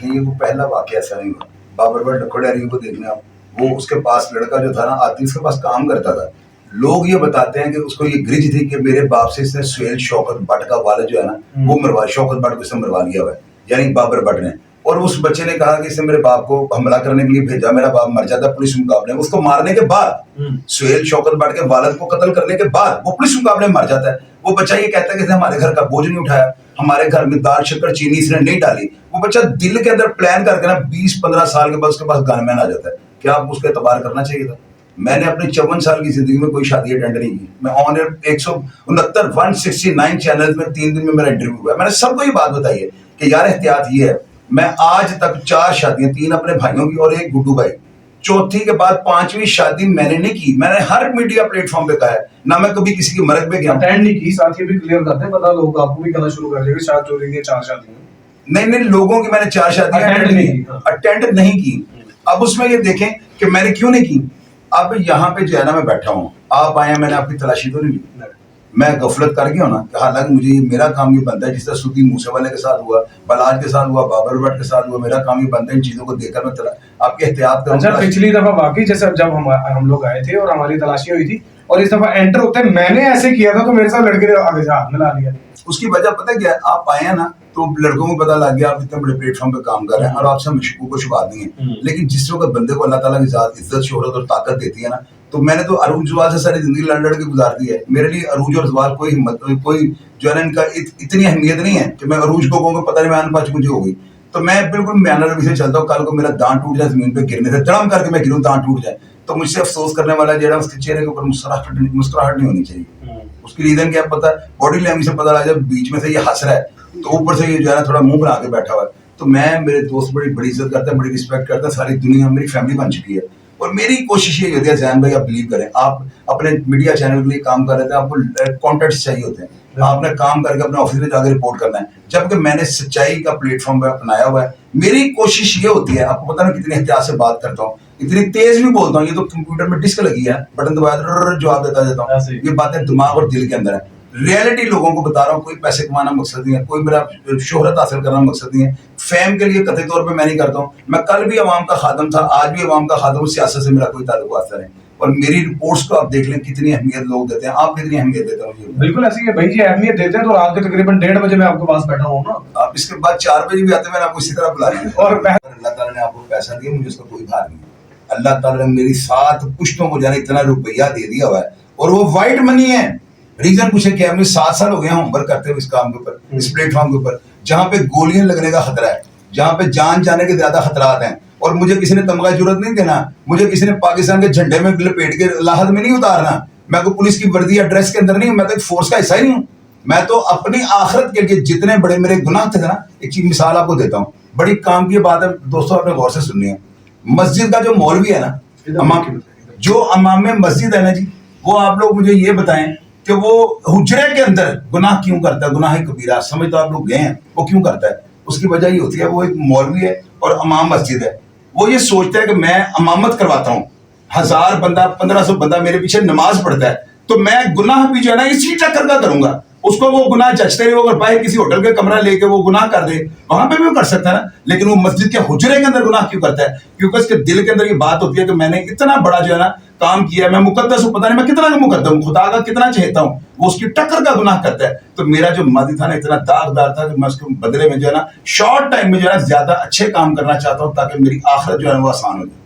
देखें, ये वो पहला वाकया ऐसा नहीं हुआ। बाबर बट लखोड़ियारी को देखना, वो उसके पास लड़का जो था ना, आतिफ उसके पास काम करता था। लोग ये बताते हैं कि उसको ये ग्रिज थी कि मेरे बाप से इसने सुहेल शौकत भट्ट का वालिद जो है ना, वो मरवा, शौकत भट्ट को इसने मरवा लिया हुआ है, यानी बाबर भट्ट ने। और उस बच्चे ने कहा कि इसने मेरे बाप को हमला करने के लिए भेजा, मेरा बाप मर जाता पुलिस मुकाबले में। उसको मारने के बाद, सुहेल शौकत भट्ट के वालिद को कत्ल करने के बाद वो पुलिस मुकाबले में मर जाता है। वो बच्चा ये कहता है कि इसने हमारे घर का बोझ नहीं उठाया, हमारे घर में दाल शक्कर चीनी इसने नहीं डाली। वो बच्चा दिल के अंदर प्लान करके ना 20-15 साल के बाद उसके पास गनमैन आ जाता है। क्या आप उसका एतबार करना चाहिए था? मैंने अपनी 54 साल की जिंदगी में कोई शादी अटेंड नहीं की। मैं ऑन एयर 169 चैनल में 3 दिन में मेरा इंटरव्यू हुआ। मैंने सबको ये बात बताई है कि यार एहतियात ये है। मैं आज तक 4 शादियां, 3 अपने भाइयों की और 1 गुड्डू भाई, चौथी के बाद 5वीं शादी मैंने नहीं की। मैंने हर मीडिया प्लेटफॉर्म पे कहा है, ना मैं कभी किसी की मरग पे गया अटेंड नहीं की। साथ ही भी क्लियर करते हैं, पता लोग आपको भी कहना शुरू कर देंगे शायद जो रही है 4 शादियां। नहीं, लोगों की मैंने 4 शादियां अटेंड नहीं की। अब उसमें ये देखें कि मैंने क्यों नहीं की। अब यहाँ पे जो है ना, मैं बैठा हूँ, आप आए, मैंने आपकी तलाशी तो नहीं ली, मैं गफलत कर गया हूँ ना। हालांकि मुझे मेरा काम ये बनता है, जिस तरह सुद्दीन मूसेवाले के साथ हुआ, बलाज के साथ हुआ, बाबर भट्ट के साथ हुआ, मेरा काम ये बनता है इन चीजों को देखकर मैं आपकी एहतियात करूँ। अच्छा, पिछली दफा वाकई जैसे जब हम लोग आए थे और हमारी तलाशी हुई थी, और इस दफा एंटर होते मैंने ऐसे किया था तो मेरे साथ लड़के ने आगे से हाथ मिला लिया। उसकी वजह पता है क्या है? आप आए हैं ना, तो लड़कों को पता लग गया आप इतने बड़े प्लेटफॉर्म पे काम कर रहे हैं और आपसे मशकूक को शुबात नहीं है। लेकिन जिस वक्त बंदे को अल्लाह ताला की ज़ात इज्जत, शोहरत और ताकत देती है ना, तो मैंने तो अरूज जवाल से सारी जिंदगी लड़ के गुजार दी है। मेरे लिए अरूज और जवाल कोई हिम्मत, कोई जो है ना, इनका इतनी अहमियत नहीं है कि मैं अरूज को कहूँगा पता नहीं मैं अनपढ़ मुझे हो गई। तो मैं बिल्कुल मैनर रवि से चलता हूँ। कल को मेरा दांत टूट जाए जमीन पे गिरने से, धड़म करके मैं गिरूँ, दांत टूट जाए, तो मुझसे अफसोस करने वाला जो है उसके चेहरे के ऊपर मुस्कुराहट नहीं होनी चाहिए। उसकी रीजन क्या पता है? बॉडी लैंग्वेज से पता लगा, जब बीच में से ये हंस रहा है तो ऊपर से ये जो है ना थोड़ा मुंह बना के बैठा हुआ है। तो मैं, मेरे दोस्त बड़ी इज्जत करते हैं, बड़ी रिस्पेक्ट करते हैं, सारी दुनिया मेरी फैमिली बन चुकी है। और मेरी कोशिश ये होती है, जैन भाई आप बिलीव करें, आप अपने मीडिया चैनल के लिए काम कर रहे थे, आपको कॉन्टेंट्स चाहिए होते हैं, आपने काम करके अपने ऑफिस में जाकर रिपोर्ट करना है। जबकि मैंने सच्चाई का प्लेटफॉर्म पे अपनाया हुआ है। मेरी कोशिश ये होती है, आपको पता ना कितनी एहतियात से बात करता हूँ, इतनी तेज भी बोलता हूँ। ये तो कंप्यूटर में डिस्क लगी है, बटन दबाया जवाब देता हूँ। ये बातें दिमाग और दिल के अंदर है। रियलिटी लोगों को बता रहा हूँ। कोई पैसे कमाना मकसद नहीं है, कोई मेरा शोहरत हासिल करना मकसद नहीं है, फेम के लिए कतई तौर पे मैं नहीं करता हूँ। मैं कल भी अवाम का खादम था, आज भी अवाम का खादम हूँ। सियासत से मेरा कोई ताल्लुक वास्ता नहीं। और मेरी रिपोर्ट्स को आप देख लें, कितनी अहमियत लोग देते हैं। आप कितनी अहमियत देते हैं? बिल्कुल ऐसी है भाई जी, अहमियत देते हैं। तो रात के तकरीबन 1:30 बजे मैं आपके पास बैठा हूँ ना, आप इसके बाद 4 बजे भी आते, मैंने आपको इसी तरह बुला लिया। और अल्लाह ताला ने आपको पैसा दिया, मुझे उसका कोई भार नहीं। अल्लाह ताला ने मेरी 7 पुश्तों को जाने इतना रुपया दे दिया हुआ है, और वो व्हाइट मनी है। रीजन पूछे क्या? मुझे 7 साल हो गए होमवर्क करते हुए इस काम के ऊपर, इस प्लेटफॉर्म के ऊपर, जहाँ पे गोलियां लगने का खतरा है, जहाँ पे जान जाने के ज्यादा खतरात हैं। और मुझे किसी ने तमगा जरूरत नहीं देना, मुझे किसी ने पाकिस्तान के झंडे में लपेट के लाहद में नहीं उतारना। मैं कोई पुलिस की वर्दी या ड्रेस के अंदर नहीं हूँ, मैं तो एक फोर्स का हिस्सा ही नहीं हूँ। मैं तो अपनी आखिरत के लिए जितने बड़े मेरे गुनाह थे ना, एक चीज मिसाल आपको देता हूँ, बड़ी काम की बात है दोस्तों, आपने गौर से सुननी है। मस्जिद का जो मौलवी है ना, जो अमाम में मस्जिद है ना जी, वो आप लोग मुझे ये बताएं कि वो हुजरे के अंदर गुनाह क्यों करता है? गुनाह कबीरा समझ तो आप लोग गए हैं, वो क्यों करता है? उसकी वजह ये होती है, वो एक मौलवी है और अमाम मस्जिद है। वो ये सोचता है कि मैं अमामत करवाता हूँ, 1000 बंदा 1500 बंदा मेरे पीछे नमाज पढ़ता है, तो मैं गुनाह भी जो है ना इसी टक्कर का करूंगा। उसको वो गुनाह जचते नहीं, अगर बाहर किसी होटल के कमरा लेके वो गुनाह कर दे, वहां पे भी वो कर सकता है ना। लेकिन वो मस्जिद के हुजरे के अंदर गुनाह क्यों करता है? क्योंकि उसके दिल के अंदर ये बात होती है कि मैंने इतना बड़ा जो है ना काम किया, मैं मुकद्दस हूँ, पता नहीं मैं कितना मुकद्दस हूँ, खुदा का कितना चाहता हूँ। वो उसकी टक्कर का गुनाह करता है। तो मेरा जो मादी था ना इतना दागदार था कि मैं उसके बदले में जो है ना शॉर्ट टाइम में जो है ना ज्यादा अच्छे काम करना चाहता हूँ, ताकि मेरी आखिरत जो है वो आसान हो जाए।